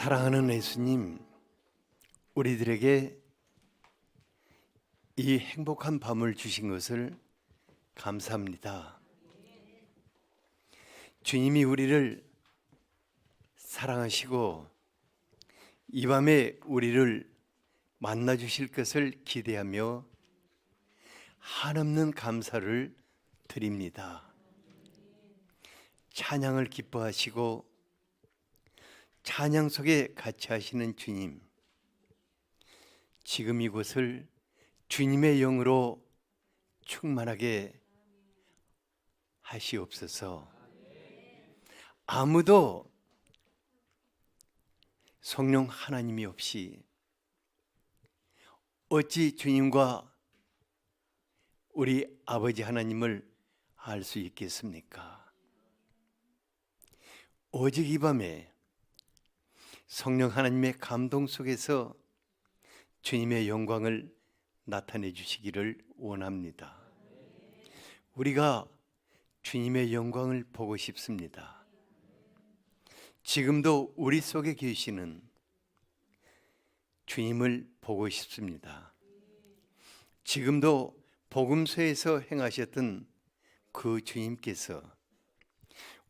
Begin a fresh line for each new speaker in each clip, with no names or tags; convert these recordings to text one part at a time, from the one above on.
사랑하는 예수님, 우리들에게 이 행복한 밤을 주신 것을 감사합니다. 주님이 우리를 사랑하시고 이 밤에 우리를 만나 주실 것을 기대하며 한없는 감사를 드립니다. 찬양을 기뻐하시고 찬양 속에 같이 하시는 주님, 지금 이곳을 주님의 영으로 충만하게 하시옵소서. 아무도 성령 하나님이 없이 어찌 주님과 우리 아버지 하나님을 알 수 있겠습니까? 오직 이 밤에 성령 하나님의 감동 속에서 주님의 영광을 나타내 주시기를 원합니다. 우리가 주님의 영광을 보고 싶습니다. 지금도 우리 속에 계시는 주님을 보고 싶습니다. 지금도 복음서에서 행하셨던 그 주님께서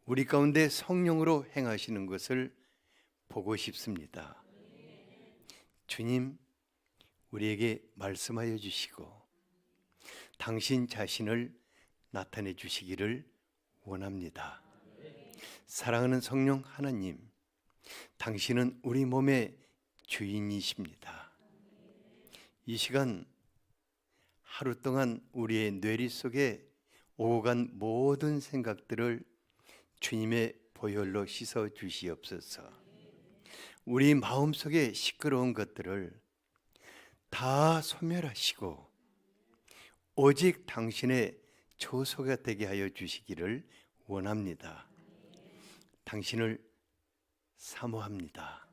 우리 가운데 성령으로 행하시는 것을 보고 싶습니다. 주님, 우리에게 말씀하여 주시고 당신 자신을 나타내 주시기를 원합니다. 사랑하는 성령 하나님, 당신은 우리 몸의 주인이십니다. 이 시간 하루 동안 우리의 뇌리 속에 오고 간 모든 생각들을 주님의 보혈로 씻어 주시옵소서. 우리 마음속에 시끄러운 것들을 다 소멸하시고 오직 당신의 조소가 되게 하여 주시기를 원합니다. 당신을 사모합니다.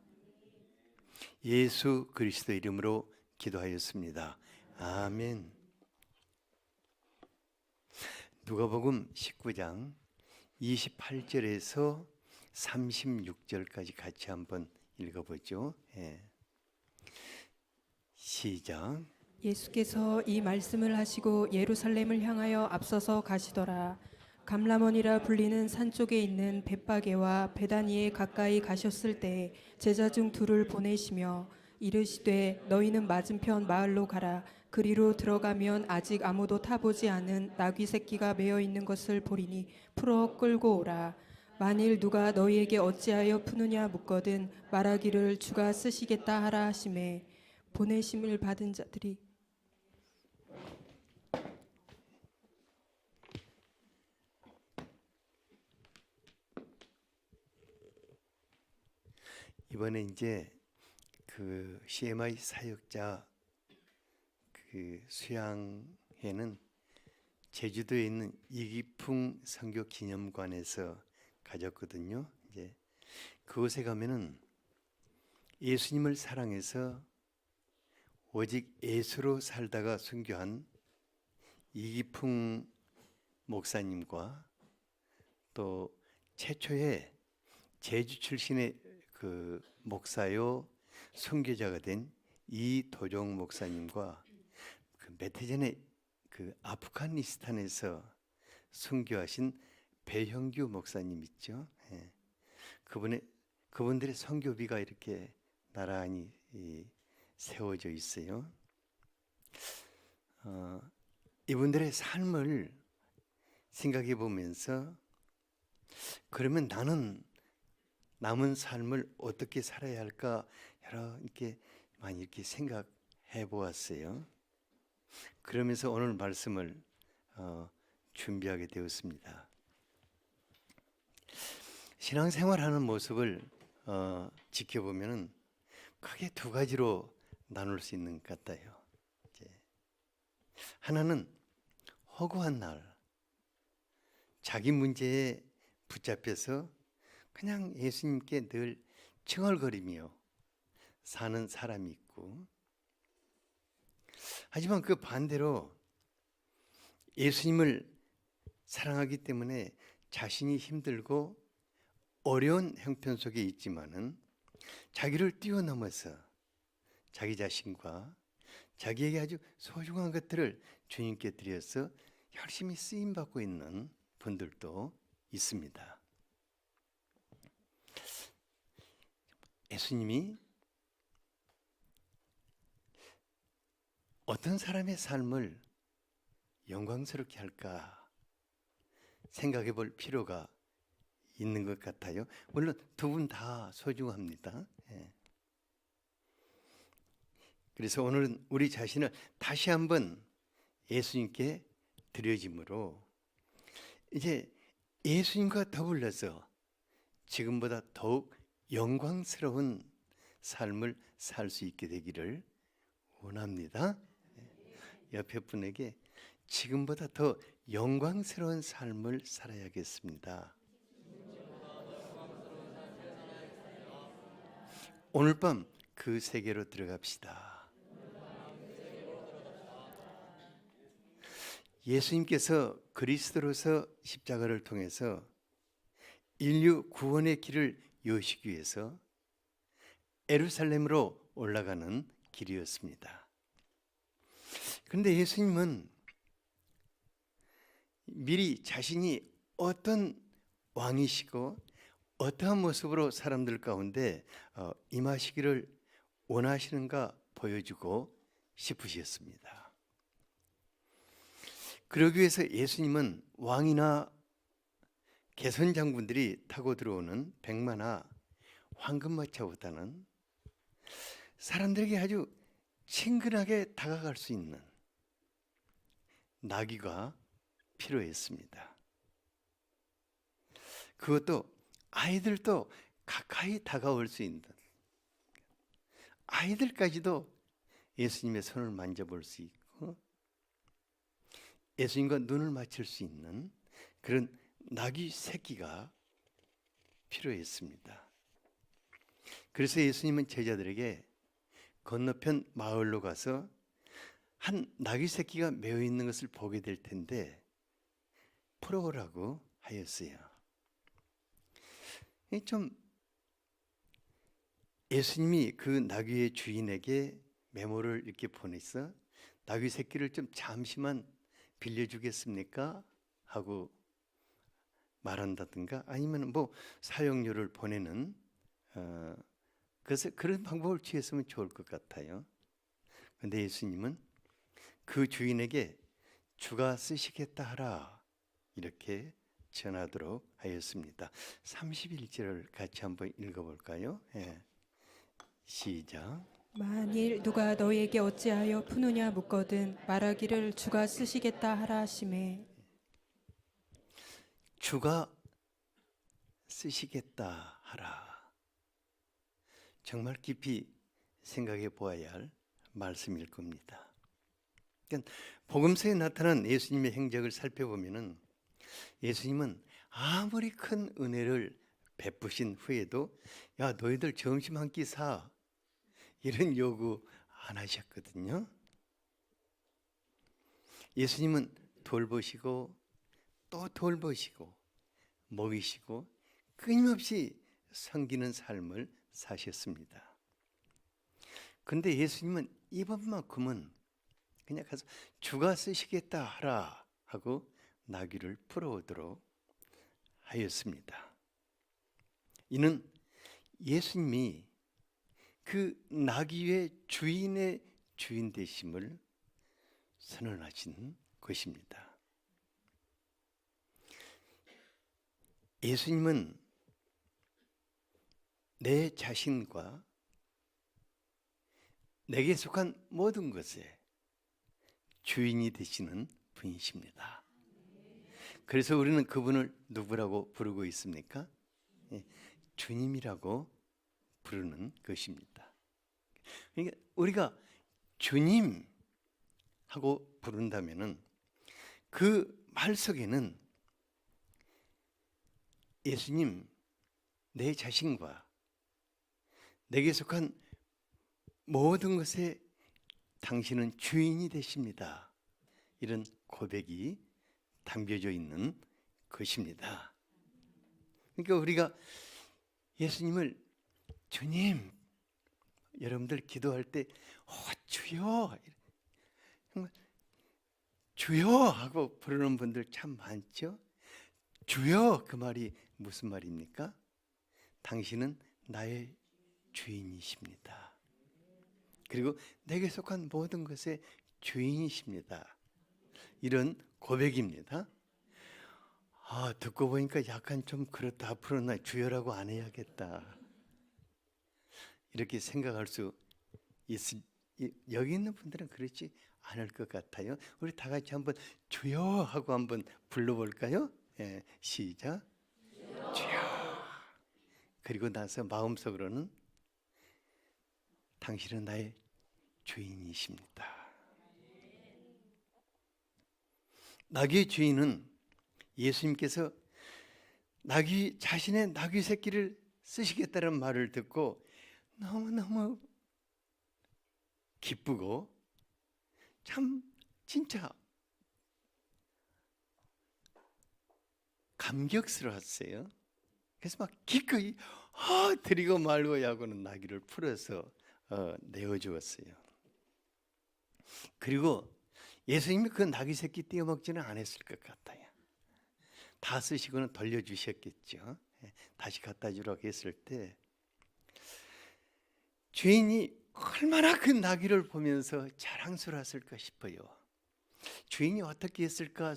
예수 그리스도 이름으로 기도하였습니다. 아멘. 누가복음 19장 28절에서 36절까지 같이 한번 읽어보죠. 시작.
예수께서 이 말씀을 하시고 예루살렘을 향하여 앞서서 가시더라. 감람원이라 불리는 산 쪽에 있는 벳바게와 베다니에 가까이 가셨을 때 제자 중 둘을 보내시며 이르시되 너희는 맞은편 마을로 가라. 그리로 들어가면 아직 아무도 타보지 않은 나귀 새끼가 매어 있는 것을 보리니 풀어 끌고 오라. 만일 누가 너희에게 어찌하여 푸느냐 묻거든 말하기를 주가 쓰시겠다 하라 하시매 보내심을 받은 자들이
이번에 이제 그 CMI 사역자 그 수양회는 제주도에 있는 이기풍 선교 기념관에서 가졌거든요. 이제 그곳에 가면은 예수님을 사랑해서 오직 예수로 살다가 순교한 이기풍 목사님과 또 최초의 제주 출신의 그 목사요 선교자가 된 이도종 목사님과 그 몇 해 전에 그 아프가니스탄에서 선교하신 배형규 목사님 있죠. 그분들의 선교비가 이렇게 나란히 세워져 있어요. 이분들의 삶을 생각해 보면서 그러면 나는 남은 삶을 어떻게 살아야 할까 여러 이렇게 많이 이렇게 생각해 보았어요. 그러면서 오늘 말씀을 준비하게 되었습니다. 신앙생활하는 모습을 지켜보면은 크게 두 가지로 나눌 수 있는 것 같아요. 하나는 허구한 날, 자기 문제에 붙잡혀서 그냥 예수님께 늘 칭얼거리며 사는 사람이 있고, 하지만 그 반대로 예수님을 사랑하기 때문에 자신이 힘들고 어려운 형편 속에 있지만은 자기를 뛰어넘어서 자기 자신과 자기에게 아주 소중한 것들을 주님께 드려서 열심히 쓰임 받고 있는 분들도 있습니다. 예수님이 어떤 사람의 삶을 영광스럽게 할까 생각해 볼 필요가 있는 것 같아요. 물론 두 분 다 소중합니다. 예. 그래서 오늘은 우리 자신을 다시 한번 예수님께 드려짐으로 이제 예수님과 더불어서 지금보다 더욱 영광스러운 삶을 살 수 있게 되기를 원합니다. 옆에 분에게 지금보다 더 영광스러운 삶을 살아야겠습니다. 오늘 밤 그 세계로 들어갑시다. 예수님께서 그리스도로서 십자가를 통해서 인류 구원의 길을 여시기 위해서 예루살렘으로 올라가는 길이었습니다. 그런데 예수님은 미리 자신이 어떤 왕이시고 어떠한 모습으로 사람들 가운데 임하시기를 원하시는가 보여주고 싶으셨습니다. 그러기 위해서 예수님은 왕이나 개선장군들이 타고 들어오는 백마나 황금마차보다는 사람들에게 아주 친근하게 다가갈 수 있는 나귀가 필요했습니다. 그것도 아이들도 가까이 다가올 수 있는, 아이들까지도 예수님의 손을 만져볼 수 있고 예수님과 눈을 맞출 수 있는 그런 나귀 새끼가 필요했습니다. 그래서 예수님은 제자들에게 건너편 마을로 가서 한 나귀 새끼가 메어 있는 것을 보게 될 텐데 풀어오라고 하였어요. 좀 예수님이 그 나귀의 주인에게 메모를 이렇게 보내서 나귀 새끼를 좀 잠시만 빌려주겠습니까? 하고 말한다든가 아니면 뭐 사용료를 보내는 그래서 그런 방법을 취했으면 좋을 것 같아요. 그런데 예수님은 그 주인에게 주가 쓰시겠다 하라 이렇게 전하도록 하였습니다. 31절을 같이 한번 읽어볼까요? 예. 시작.
만일 누가 너희에게 어찌하여 푸느냐 묻거든 말하기를 주가 쓰시겠다 하라 하시매.
주가 쓰시겠다 하라. 정말 깊이 생각해 보아야 할 말씀일 겁니다. 그러니까 복음서에 나타난 예수님의 행적을 살펴보면은 예수님은 아무리 큰 은혜를 베푸신 후에도 야 너희들 점심 한 끼 사 이런 요구 안 하셨거든요. 예수님은 돌보시고 또 돌보시고 먹이시고 끊임없이 섬기는 삶을 사셨습니다. 그런데 예수님은 이번만큼은 그냥 가서 주가 쓰시겠다 하라 하고 나귀를 풀어오도록 하였습니다. 이는 예수님이 그 나귀의 주인의 주인 되심을 선언하신 것입니다. 예수님은 내 자신과 내게 속한 모든 것에 주인이 되시는 분이십니다. 그래서 우리는 그분을 누구라고 부르고 있습니까? 주님이라고 부르는 것입니다. 그러니까 우리가 주님 하고 부른다면은 그 말 속에는 예수님, 내 자신과 내게 속한 모든 것에 당신은 주인이 되십니다. 이런 고백이 담겨져 있는 것입니다. 그러니까 우리가 예수님을 주님, 여러분들 기도할 때 주여, 정말 주여 하고 부르는 분들 참 많죠. 주여, 그 말이 무슨 말입니까? 당신은 나의 주인이십니다. 그리고 내게 속한 모든 것의 주인이십니다. 이런 고백입니다. 듣고 보니까 약간 좀 그렇다. 앞으로는 나 주여라고 안 해야겠다. 이렇게 생각할 수 여기 있는 분들은 그렇지 않을 것 같아요. 우리 다 같이 한번 주여 하고 한번 불러볼까요? 예, 시작. 주여. 그리고 나서 마음속으로는 당신은 나의 주인이십니다. 나귀의 주인은 예수님께서 자신의 나귀 새끼를 쓰시겠다는 말을 듣고 너무너무 기쁘고 참 진짜 감격스러웠어요. 그래서 막 기꺼이 드리고 말고 야고는 나귀를 풀어서 내어주었어요. 그리고 예수님이 그 나귀 새끼 떼어먹지는 않았을 것 같아요. 다 쓰시고는 돌려주셨겠죠. 다시 갖다 주라고 했을 때 주인이 얼마나 그 나귀를 보면서 자랑스러웠을까 싶어요. 주인이 어떻게 했을까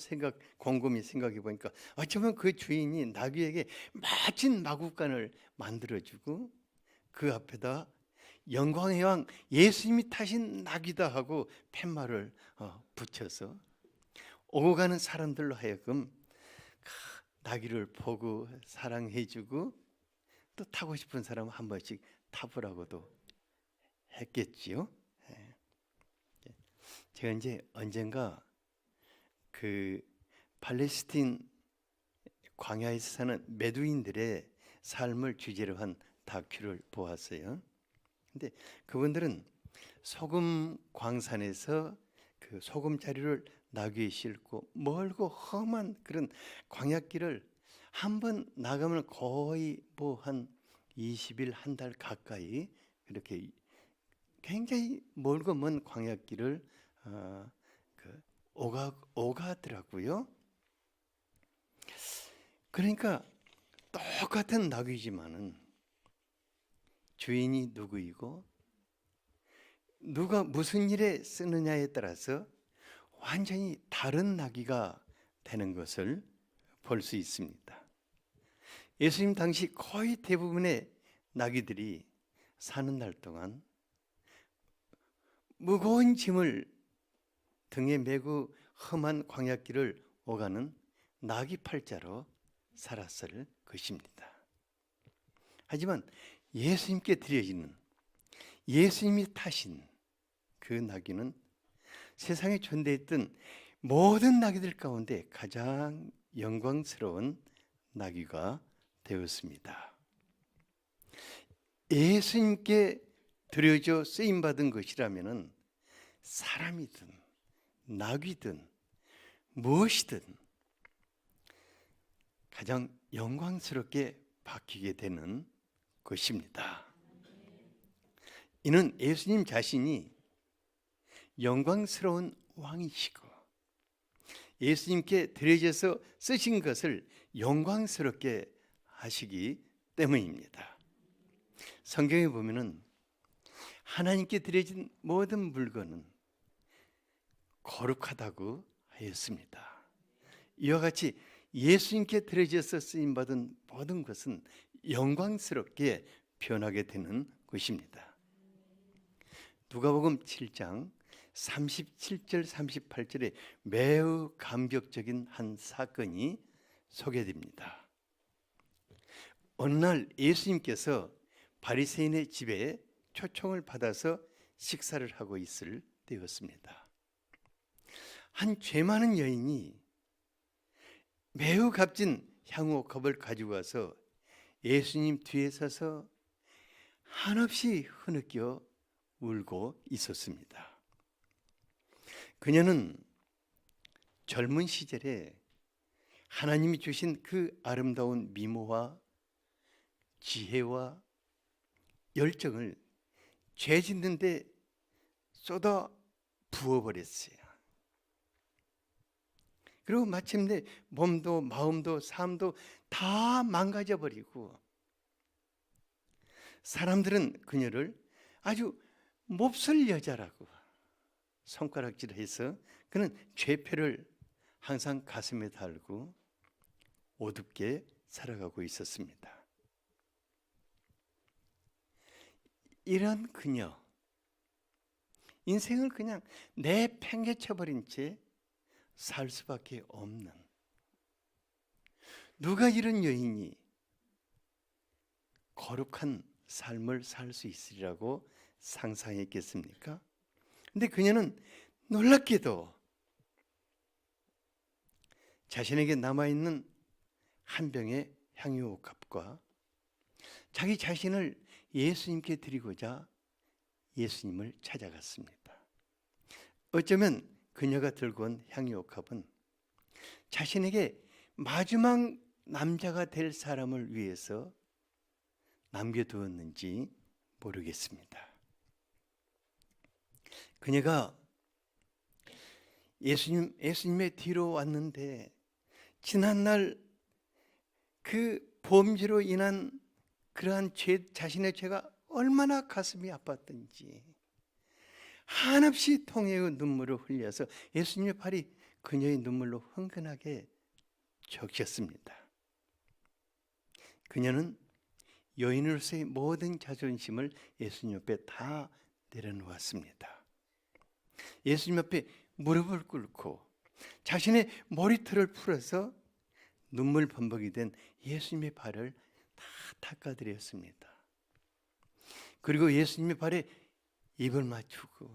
곰곰이 생각해 보니까 어쩌면 그 주인이 나귀에게 멋진 마구간을 만들어주고 그 앞에다 영광의 왕 예수님이 타신 나귀다 하고 팻말을 붙여서 오고 가는 사람들로 하여금 나귀를 보고 사랑해주고 또 타고 싶은 사람 한 번씩 타보라고도 했겠지요. 제가 이제 언젠가 그 팔레스틴 광야에서 사는 메두인들의 삶을 주제로 한 다큐를 보았어요. 근데 그분들은 소금 광산에서 그 소금자루를 나귀에 싣고 멀고 험한 그런 광야길을 한 번 나가면 거의 뭐 한 20일 한 달 가까이 그렇게 굉장히 멀고 먼 광야길을 오가더라고요. 그러니까 똑같은 나귀지만은 주인이 누구이고 누가 무슨 일에 쓰느냐에 따라서 완전히 다른 나귀가 되는 것을 볼 수 있습니다. 예수님 당시 거의 대부분의 나귀들이 사는 날 동안 무거운 짐을 등에 메고 험한 광야길을 오가는 나귀 팔자로 살았을 것입니다. 하지만 예수님께 드려지는 예수님이 타신 그 나귀는 세상에 존재했던 모든 나귀들 가운데 가장 영광스러운 나귀가 되었습니다. 예수님께 드려져 쓰임받은 것이라면 사람이든 나귀든 무엇이든 가장 영광스럽게 바뀌게 되는 것입니다. 이는 예수님 자신이 영광스러운 왕이시고 예수님께 드려져서 쓰신 것을 영광스럽게 하시기 때문입니다. 성경에 보면은 하나님께 드려진 모든 물건은 거룩하다고 하였습니다. 이와 같이 예수님께 드려져서 쓰임받은 모든 것은 영광스럽게 변하게 되는 것입니다. 누가복음 7장 37절 38절에 매우 감격적인 한 사건이 소개됩니다. 어느 날 예수님께서 바리새인의 집에 초청을 받아서 식사를 하고 있을 때였습니다. 한 죄 많은 여인이 매우 값진 향유컵을 가지고 와서 예수님 뒤에 서서 한없이 흐느껴 울고 있었습니다. 그녀는 젊은 시절에 하나님이 주신 그 아름다운 미모와 지혜와 열정을 죄 짓는데 쏟아 부어버렸어요. 그리고 마침내 몸도 마음도 삶도 다 망가져버리고 사람들은 그녀를 아주 몹쓸 여자라고 손가락질해서 그는 죄표를 항상 가슴에 달고 어둡게 살아가고 있었습니다. 이런 그녀, 인생을 그냥 내팽개쳐버린 채 살 수밖에 없는, 누가 이런 여인이 거룩한 삶을 살 수 있으리라고 상상했겠습니까? 근데 그녀는 놀랍게도 자신에게 남아있는 한 병의 향유옥합과 자기 자신을 예수님께 드리고자 예수님을 찾아갔습니다. 어쩌면 그녀가 들고 온 향유옥합은 자신에게 마지막 남자가 될 사람을 위해서 남겨두었는지 모르겠습니다. 그녀가 예수님의 뒤로 왔는데 지난날 그 범죄로 인한 그러한 자신의 죄가 얼마나 가슴이 아팠던지 한없이 통해의 눈물을 흘려서 예수님의 발이 그녀의 눈물로 흥건하게 적셨습니다. 그녀는 여인으로서의 모든 자존심을 예수님 옆에 다 내려놓았습니다. 예수님 앞에 무릎을 꿇고 자신의 머리털을 풀어서 눈물 범벅이 된 예수님의 발을 다 닦아드렸습니다. 그리고 예수님의 발에 입을 맞추고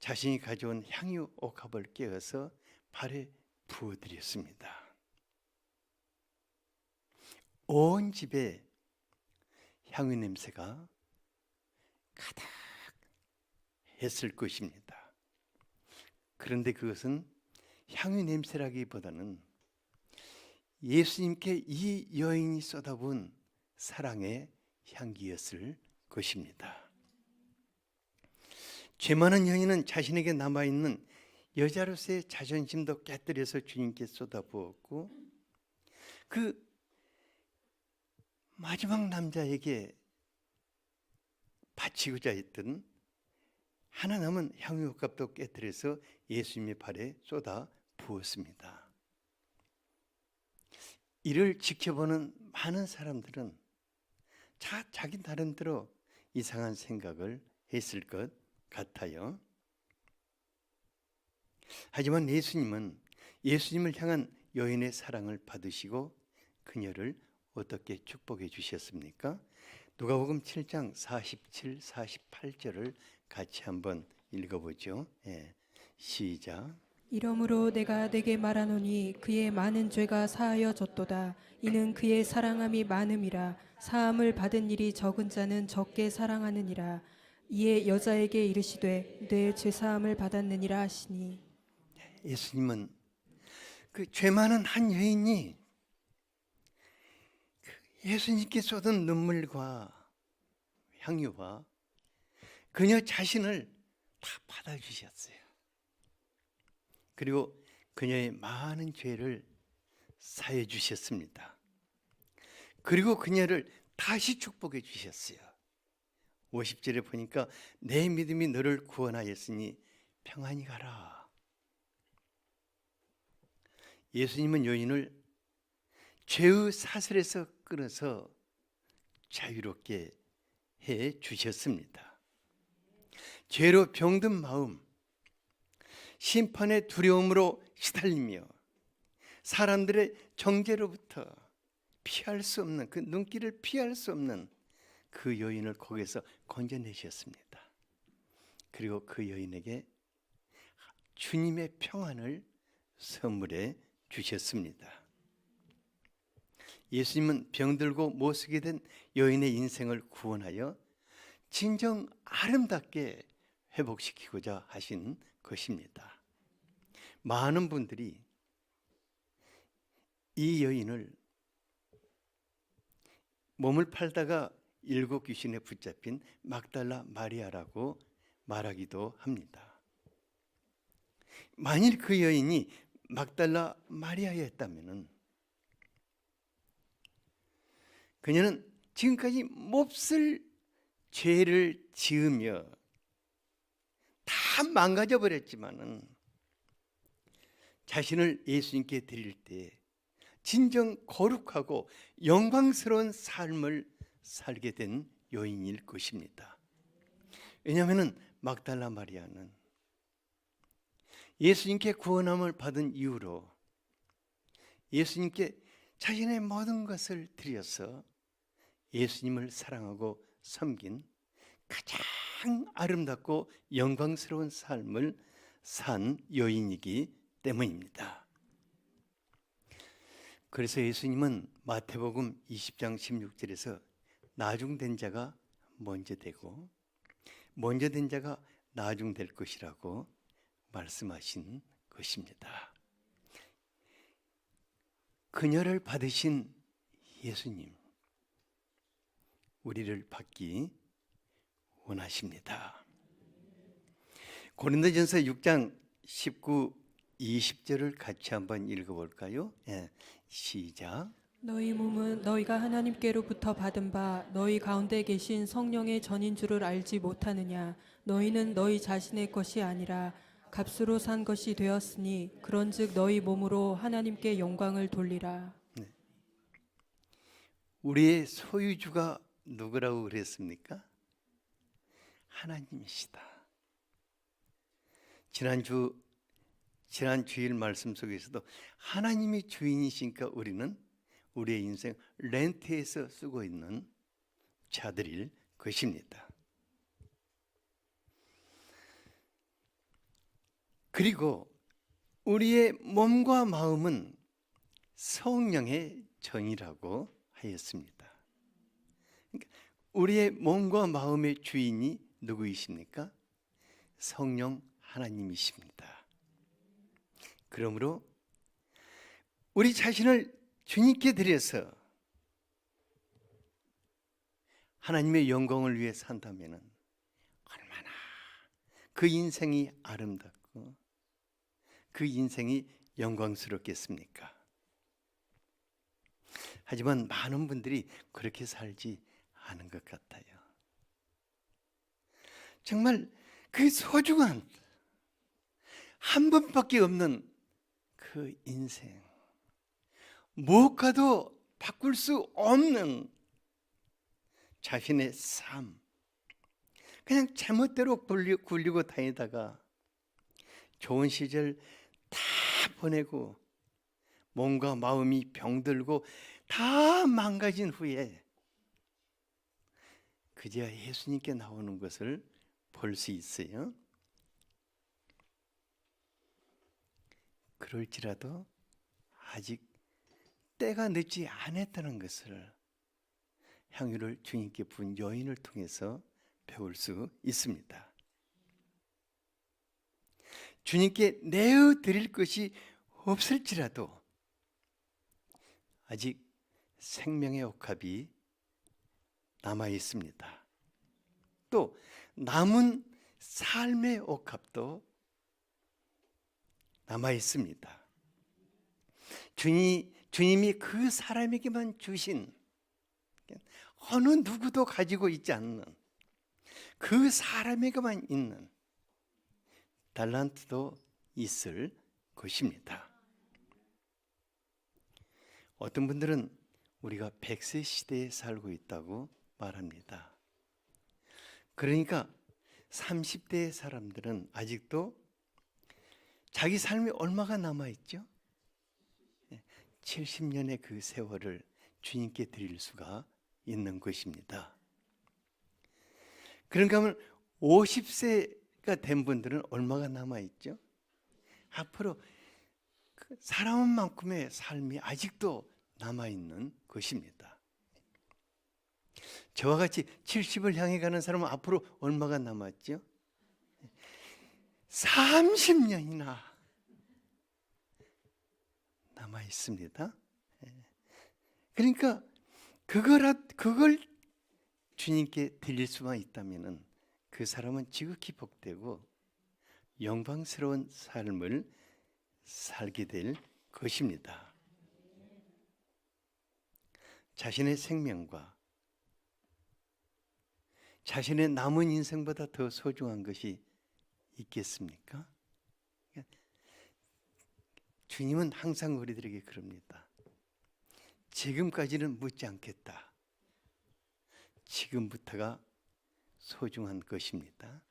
자신이 가져온 향유 옥합을 깨어서 발에 부어드렸습니다. 온 집에 향유 냄새가 가득했을 것입니다. 그런데 그것은 향유 냄새라기보다는 예수님께 이 여인이 쏟아부은 사랑의 향기였을 것입니다. 죄 많은 여인은 자신에게 남아있는 여자로서의 자존심도 깨뜨려서 주님께 쏟아부었고 그 마지막 남자에게 바치고자 했던 하나 남은 향유옥합도 깨뜨려서 예수님의 발에 쏟아 부었습니다. 이를 지켜보는 많은 사람들은 자기 나름대로 이상한 생각을 했을 것 같아요. 하지만 예수님은 예수님을 향한 여인의 사랑을 받으시고 그녀를 어떻게 축복해 주셨습니까? 누가복음 7장 47, 48절을 같이 한번 읽어보죠. 시작.
이러므로 내가 내게 말하노니 그의 많은 죄가 사하여졌도다. 이는 그의 사랑함이 많음이라. 사함을 받은 일이 적은 자는 적게 사랑하느니라. 이에 여자에게 이르시되 내 죄사함을 받았느니라 하시니.
예수님은 그 죄 많은 한 여인이 예수님께 쏟은 눈물과 향유와 그녀 자신을 다 받아주셨어요. 그리고 그녀의 많은 죄를 사해 주셨습니다. 그리고 그녀를 다시 축복해 주셨어요. 50절에 보니까 내 믿음이 너를 구원하였으니 평안히 가라. 예수님은 여인을 죄의 사슬에서 끊어서 자유롭게 해 주셨습니다. 죄로 병든 마음, 심판의 두려움으로 시달리며 사람들의 정죄로부터 피할 수 없는 그 눈길을 피할 수 없는 그 여인을 거기에서 건져내셨습니다. 그리고 그 여인에게 주님의 평안을 선물해 주셨습니다. 예수님은 병들고 못쓰게 된 여인의 인생을 구원하여 진정 아름답게 회복시키고자 하신 것입니다. 많은 분들이 이 여인을 몸을 팔다가 일곱 귀신에 붙잡힌 막달라 마리아라고 말하기도 합니다. 만일 그 여인이 막달라 마리아였다면 그녀는 지금까지 몹쓸 죄를 지으며 다 망가져 버렸지만은 자신을 예수님께 드릴 때 진정 거룩하고 영광스러운 삶을 살게 된 여인일 것입니다. 왜냐하면 막달라 마리아는 예수님께 구원함을 받은 이후로 예수님께 자신의 모든 것을 드려서 예수님을 사랑하고 섬긴 가장 아름답고 영광스러운 삶을 산 여인이기 때문입니다. 그래서 예수님은 마태복음 20장 16절에서 나중된 자가 먼저 되고 먼저 된 자가 나중될 것이라고 말씀하신 것입니다. 그녀를 받으신 예수님, 우리를 받기 원하십니다. 고린도전서 6장 19, 20절을 같이 한번 읽어볼까요? 시작.
너희 몸은 너희가 하나님께로부터 받은 바 너희 가운데 계신 성령의 전인 줄을 알지 못하느냐. 너희는 너희 자신의 것이 아니라 값으로 산 것이 되었으니 그런즉 너희 몸으로 하나님께 영광을 돌리라.
우리의 소유주가 누구라고 그랬습니까? 하나님이시다. 지난 주일 말씀 속에서도 하나님이 주인이시니까 우리는 우리의 인생 렌트에서 쓰고 있는 자들일 것입니다. 그리고 우리의 몸과 마음은 성령의 전이라고 하였습니다. 그러니까 우리의 몸과 마음의 주인이 누구이십니까? 성령 하나님이십니다. 그러므로 우리 자신을 주님께 드려서 하나님의 영광을 위해 산다면 얼마나 그 인생이 아름답고 그 인생이 영광스럽겠습니까? 하지만 많은 분들이 그렇게 살지 않은 것 같아요. 정말 그 소중한 한 번밖에 없는 그 인생, 무엇과도 바꿀 수 없는 자신의 삶, 그냥 제멋대로 굴리고 다니다가 좋은 시절 다 보내고 몸과 마음이 병들고 다 망가진 후에 그제야 예수님께 나오는 것을 볼 수 있어요. 그럴지라도 아직 때가 늦지 않았다는 것을 향유를 주님께 부은 여인을 통해서 배울 수 있습니다. 주님께 내어 드릴 것이 없을지라도 아직 생명의 옥합이 남아 있습니다. 또 남은 삶의 옥합도 남아 있습니다. 주님이 그 사람에게만 주신 어느 누구도 가지고 있지 않는 그 사람에게만 있는 달란트도 있을 것입니다. 어떤 분들은 우리가 100세 시대에 살고 있다고 말합니다. 그러니까 30대의 사람들은 아직도 자기 삶이 얼마가 남아있죠? 70년의 그 세월을 주님께 드릴 수가 있는 것입니다. 그런가 하면 50세가 된 분들은 얼마가 남아있죠? 앞으로 살아온 만큼의 삶이 아직도 남아있는 것입니다. 저와 같이 70을 향해 가는 사람은 앞으로 얼마가 남았죠? 30년이나 남아 있습니다. 그러니까 그걸 주님께 드릴 수만 있다면은 그 사람은 지극히 복되고 영광스러운 삶을 살게 될 것입니다. 자신의 생명과 자신의 남은 인생보다 더 소중한 것이 있겠습니까? 주님은 항상 우리들에게 그럽니다. 지금까지는 묻지 않겠다. 지금부터가 소중한 것입니다.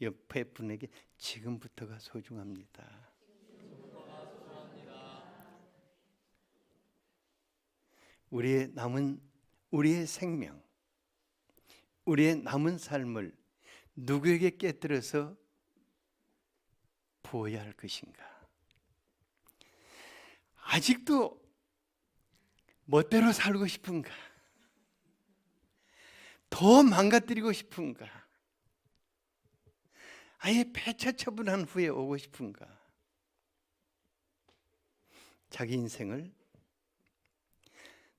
옆에 분에게 지금부터가 소중합니다. 우리의 생명, 우리의 남은 삶을 누구에게 깨뜨려서 부어야 할 것인가? 아직도 멋대로 살고 싶은가? 더 망가뜨리고 싶은가? 아예 폐차 처분한 후에 오고 싶은가? 자기 인생을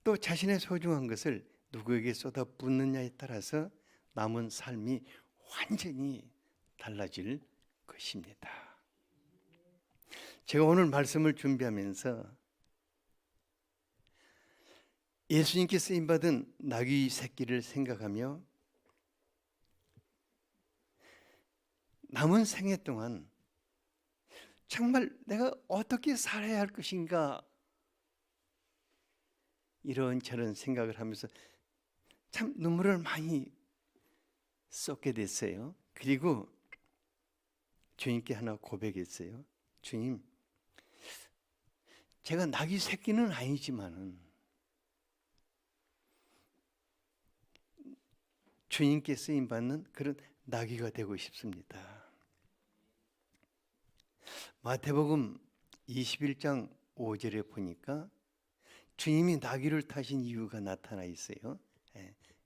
또 자신의 소중한 것을 누구에게 쏟아붓느냐에 따라서 남은 삶이 완전히 달라질 것입니다. 제가 오늘 말씀을 준비하면서 예수님께 쓰임받은 나귀 새끼를 생각하며 남은 생애 동안 정말 내가 어떻게 살아야 할 것인가 이런저런 생각을 하면서 참 눈물을 많이 쏟게 됐어요. 그리고 주님께 하나 고백했어요. 주님, 제가 나귀 새끼는 아니지만은 주님께 쓰임받는 그런 나귀가 되고 싶습니다. 마태복음 21장 5절에 보니까 주님이 나귀를 타신 이유가 나타나 있어요.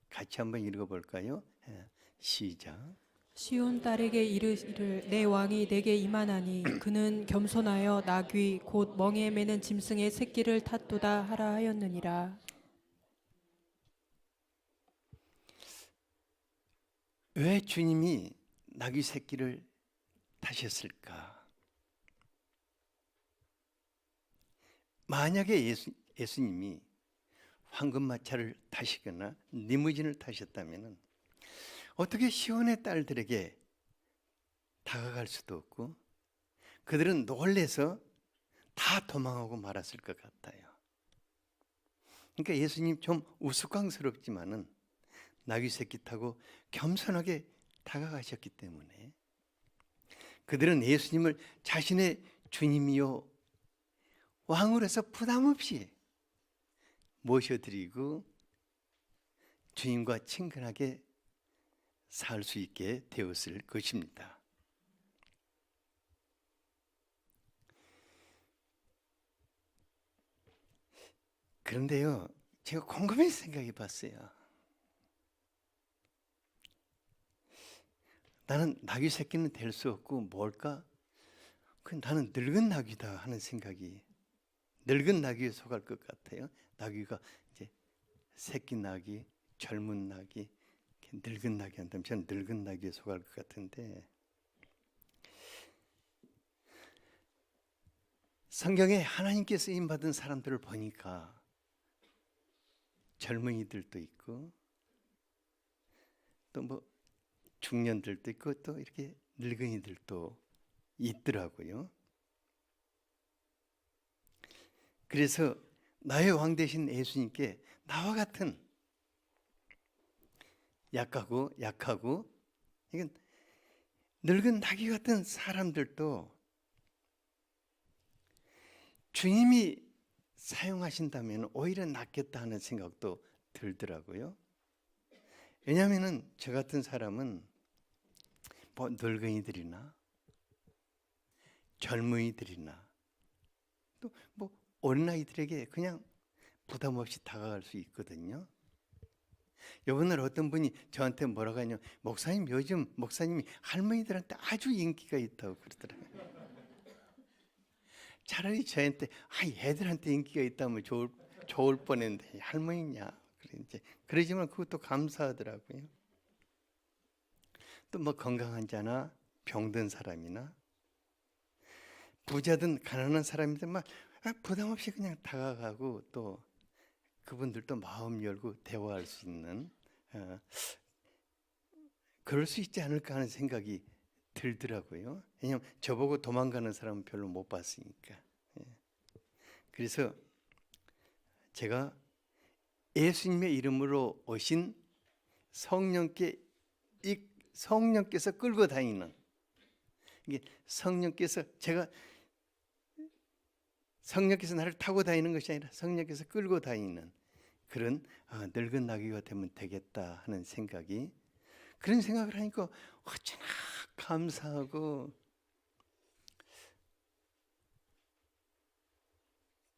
같이 한번 읽어볼까요? 시작.
시온 딸에게 이르시를 내 왕이 내게 임하나니 그는 겸손하여 나귀 곧 멍에 매는 짐승의 새끼를 탔도다 하라 하였느니라.
왜 주님이 나귀 새끼를 타셨을까? 만약에 예수님이 황금마차를 타시거나 리무진을 타셨다면 어떻게 시온의 딸들에게 다가갈 수도 없고 그들은 놀래서 다 도망하고 말았을 것 같아요. 그러니까 예수님 좀 우스꽝스럽지만은 나귀 새끼 타고 겸손하게 다가가셨기 때문에 그들은 예수님을 자신의 주님이요 왕으로 해서 부담 없이 모셔드리고 주님과 친근하게 살 수 있게 되었을 것입니다. 그런데요, 제가 곰곰이 생각해 봤어요. 나는 나귀 새끼는 될 수 없고 뭘까? 나는 늙은 나귀다 하는 생각이 늙은 나귀에 속할 것 같아요. 나귀가 이제 새끼 나귀, 젊은 나귀, 늙은 나귀 한다면 저는 늙은 나귀에 속할 것 같은데 성경에 하나님께 쓰임 받은 사람들을 보니까 젊은이들도 있고 또 뭐 중년들도 있고 또 이렇게 늙은이들도 있더라고요. 그래서 나의 왕 되신 예수님께 나와 같은 약하고 이건 늙은 나귀 같은 사람들도 주님이 사용하신다면 오히려 낫겠다 하는 생각도 들더라고요. 왜냐하면 저 같은 사람은 뭐 늙은이들이나 젊은이들이나 또 뭐 어린아이들에게 그냥 부담 없이 다가갈 수 있거든요. 요번에 어떤 분이 저한테 뭐라고 하냐면 목사님 요즘 목사님이 할머니들한테 아주 인기가 있다고 그러더라고요. 차라리 저한테 애들한테 인기가 있다면 좋을 뻔했는데 할머니냐 그래. 이제 그러지만 그것도 감사하더라고요. 또 뭐 건강한 자나 병든 사람이나 부자든 가난한 사람이든 막 부담 없이 그냥 다가가고 또 그분들도 마음 열고 대화할 수 있는 그럴 수 있지 않을까 하는 생각이 들더라고요. 왜냐하면 저보고 도망가는 사람은 별로 못 봤으니까. 그래서 제가 예수님의 이름으로 오신 성령께서 끌고 다니는, 이게 성령께서 나를 타고 다니는 것이 아니라 성령께서 끌고 다니는 그런 늙은 나귀가 되면 되겠다 하는 생각이, 그런 생각을 하니까 어찌나 감사하고,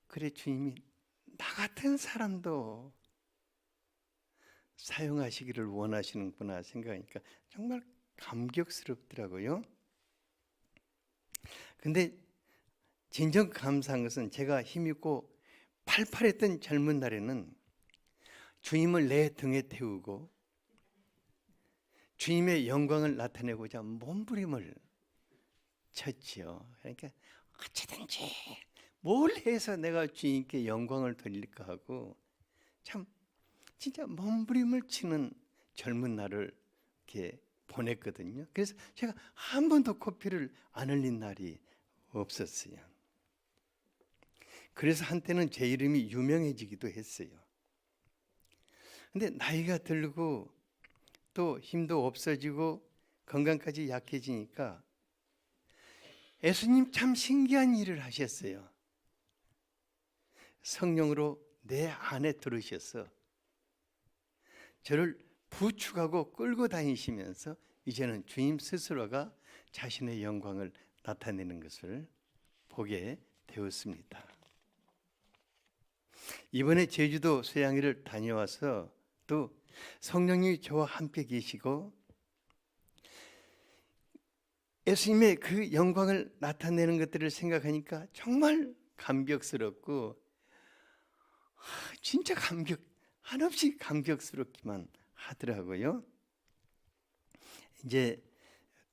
그래 주님이 나 같은 사람도 사용하시기를 원하시는구나 생각하니까 정말 감격스럽더라고요. 근데 진정 감사한 것은 제가 힘있고 팔팔했던 젊은 날에는 주님을 내 등에 태우고 주님의 영광을 나타내고자 몸부림을 쳤지요. 그러니까 어찌든지 뭘 해서 내가 주님께 영광을 돌릴까 하고 참 진짜 몸부림을 치는 젊은 날을 이렇게 보냈거든요. 그래서 제가 한 번도 코피를 안 흘린 날이 없었어요. 그래서 한때는 제 이름이 유명해지기도 했어요. 근데 나이가 들고 또 힘도 없어지고 건강까지 약해지니까 예수님 참 신기한 일을 하셨어요. 성령으로 내 안에 들으셔서 저를 부축하고 끌고 다니시면서 이제는 주님 스스로가 자신의 영광을 나타내는 것을 보게 되었습니다. 이번에 제주도 수양회를 다녀와서 또 성령님이 저와 함께 계시고 예수님의 그 영광을 나타내는 것들을 생각하니까 정말 감격스럽고 진짜 한없이 감격스럽기만 하더라고요. 이제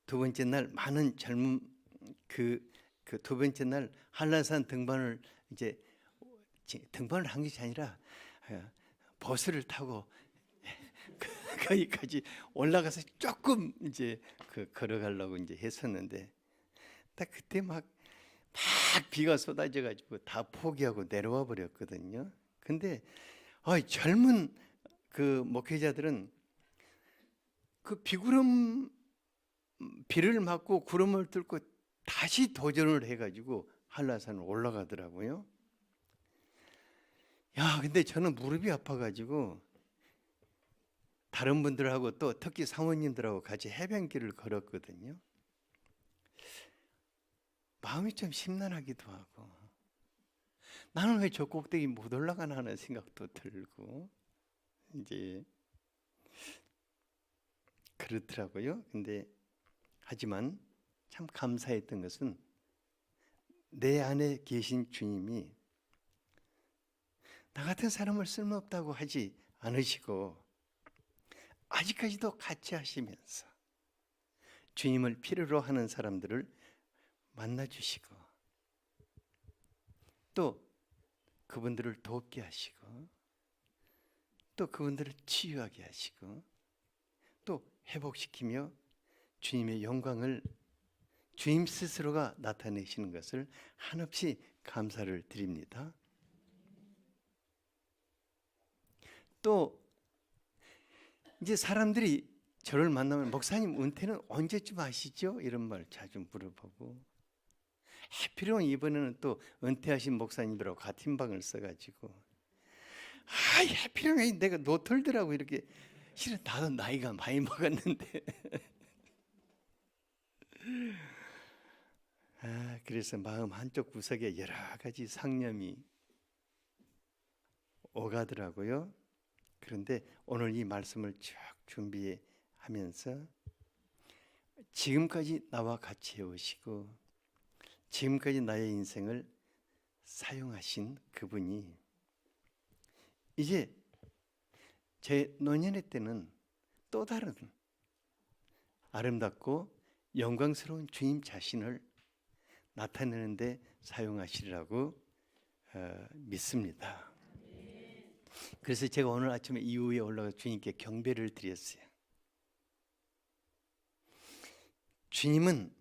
두 번째 날 많은 젊은 그 두 번째 날 한라산 등반을 이제 등반을 한 것이 아니라 버스를 타고 거기까지 올라가서 조금 이제 걸어가려고 이제 했었는데 딱 그때 막 비가 쏟아져 가지고 다 포기하고 내려와 버렸거든요. 근데 젊은 그 목회자들은 그 비를 맞고 구름을 뚫고 다시 도전을 해가지고 한라산을 올라가더라고요. 야, 근데 저는 무릎이 아파가지고 다른 분들하고 또 특히 사모님들하고 같이 해변길을 걸었거든요. 마음이 좀 심란하기도 하고 나는 왜 저 꼭대기 못 올라가나 하는 생각도 들고 이제 그렇더라고요. 근데 하지만 참 감사했던 것은 내 안에 계신 주님이 나 같은 사람을 쓸모없다고 하지 않으시고 아직까지도 같이 하시면서 주님을 필요로 하는 사람들을 만나주시고 또 그분들을 돕게 하시고 또 그분들을 치유하게 하시고 또 회복시키며 주님의 영광을 주님 스스로가 나타내시는 것을 한없이 감사를 드립니다. 또 이제 사람들이 저를 만나면 목사님 은퇴는 언제쯤 하시죠? 이런 말 자주 물어보고 해피론 이번에는 또 은퇴하신 목사님들하고 같은 방을 써가지고 해피론이 내가 노털더라고 이렇게. 실은 나도 나이가 많이 먹었는데 그래서 마음 한쪽 구석에 여러 가지 상념이 오가더라고요. 그런데 오늘 이 말씀을 쭉 준비하면서 지금까지 나와 같이 해오시고 지금까지 나의 인생을 사용하신 그분이 이제 제 노년의 때는 또 다른 아름답고 영광스러운 주님 자신을 나타내는데 사용하시리라고 믿습니다. 그래서 제가 오늘 아침에 이후에 올라가 주님께 경배를 드렸어요. 주님은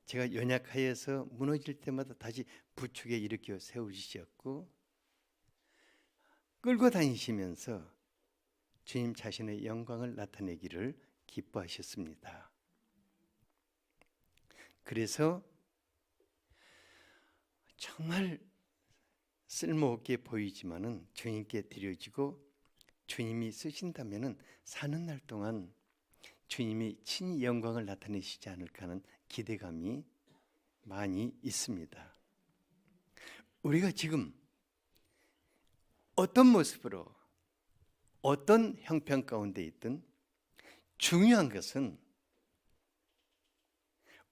제가 연약하여서 무너질 때마다 다시 부축에 일으켜 세우시었고, 끌고 다니시면서 주님 자신의 영광을 나타내기를 기뻐하셨습니다. 그래서 정말 쓸모없게 보이지만은 주님께 드려지고 주님이 쓰신다면은 사는 날 동안 주님이 친히 영광을 나타내시지 않을까 하는 기대감이 많이 있습니다. 우리가 지금 어떤 모습으로 어떤 형편 가운데 있든 중요한 것은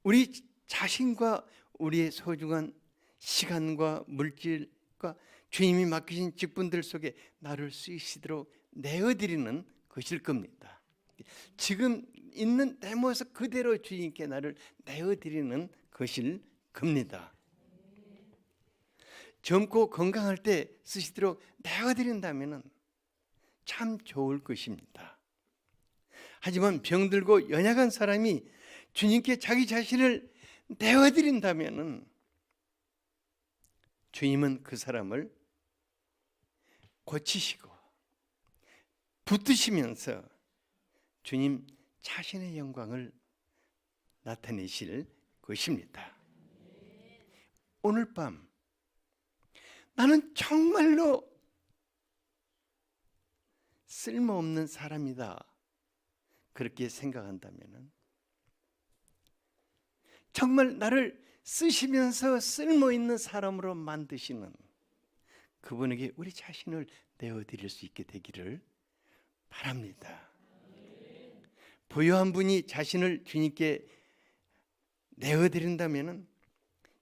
우리 자신과 우리의 소중한 시간과 물질과 주님이 맡기신 직분들 속에 나를 쓰시도록 내어드리는 것일 겁니다. 지금 있는 내 모습 그대로 주님께 나를 내어드리는 것일 겁니다. 젊고 건강할 때 쓰시도록 내어드린다면 참 좋을 것입니다. 하지만 병들고 연약한 사람이 주님께 자기 자신을 내어드린다면 주님은 그 사람을 고치시고 붙드시면서 주님 자신의 영광을 나타내실 것입니다. 오늘 밤 나는 정말로 쓸모없는 사람이다 그렇게 생각한다면 정말 나를 쓰시면서 쓸모있는 사람으로 만드시는 그분에게 우리 자신을 내어드릴 수 있게 되기를 바랍니다. 부유한 분이 자신을 주님께 내어드린다면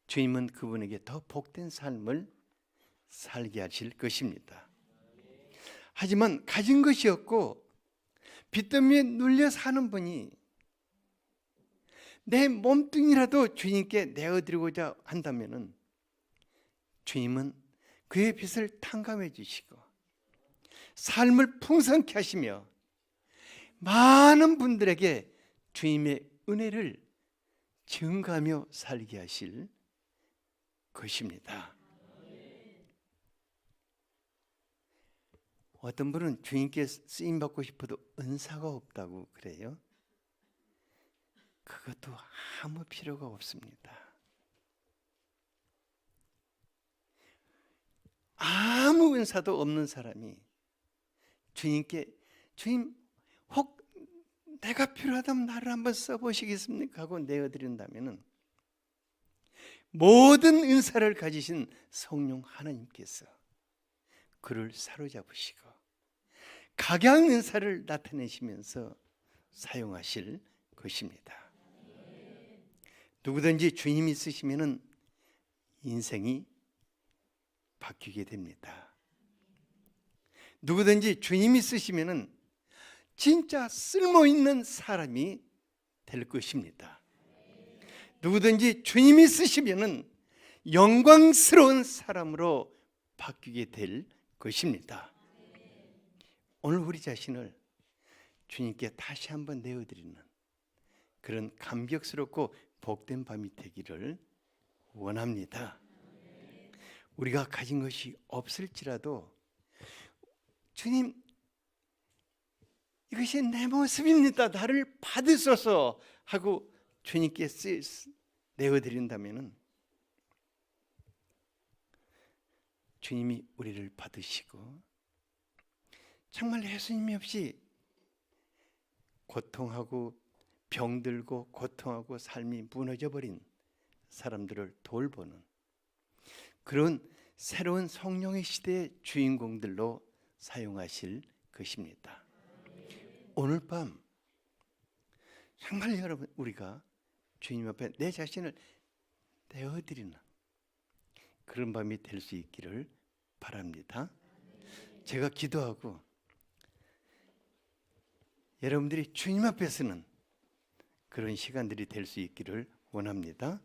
주님은 그분에게 더 복된 삶을 살게 하실 것입니다. 하지만 가진 것이 없고 빚더미에 눌려 사는 분이 내 몸뚱이라도 주님께 내어드리고자 한다면 주님은 그의 빚을 탕감해 주시고 삶을 풍성케 하시며 많은 분들에게 주님의 은혜를 증가하며 살게 하실 것입니다. 어떤 분은 주님께 쓰임받고 싶어도 은사가 없다고 그래요. 그것도 아무 필요가 없습니다. 아무 은사도 없는 사람이 주님께 주님 혹 내가 필요하다면 나를 한번 써보시겠습니까? 하고 내어드린다면 모든 은사를 가지신 성령 하나님께서 그를 사로잡으시고 각양 은사를 나타내시면서 사용하실 것입니다. 누구든지 주님이 쓰시면 인생이 바뀌게 됩니다. 누구든지 주님이 쓰시면 진짜 쓸모있는 사람이 될 것입니다. 누구든지 주님이 쓰시면 영광스러운 사람으로 바뀌게 될 것입니다. 오늘 우리 자신을 주님께 다시 한번 내어드리는 그런 감격스럽고 복된 밤이 되기를 원합니다. 우리가 가진 것이 없을지라도 주님 이것이 내 모습입니다. 나를 받으소서 하고 주님께 내어드린다면 주님이 우리를 받으시고 정말 예수님이 없이 고통하고 병들고 고통하고 삶이 무너져버린 사람들을 돌보는 그런 새로운 성령의 시대의 주인공들로 사용하실 것입니다. 오늘 밤 정말 여러분 우리가 주님 앞에 내 자신을 내어드리는 그런 밤이 될 수 있기를 바랍니다. 제가 기도하고 여러분들이 주님 앞에 서는 그런 시간들이 될 수 있기를 원합니다.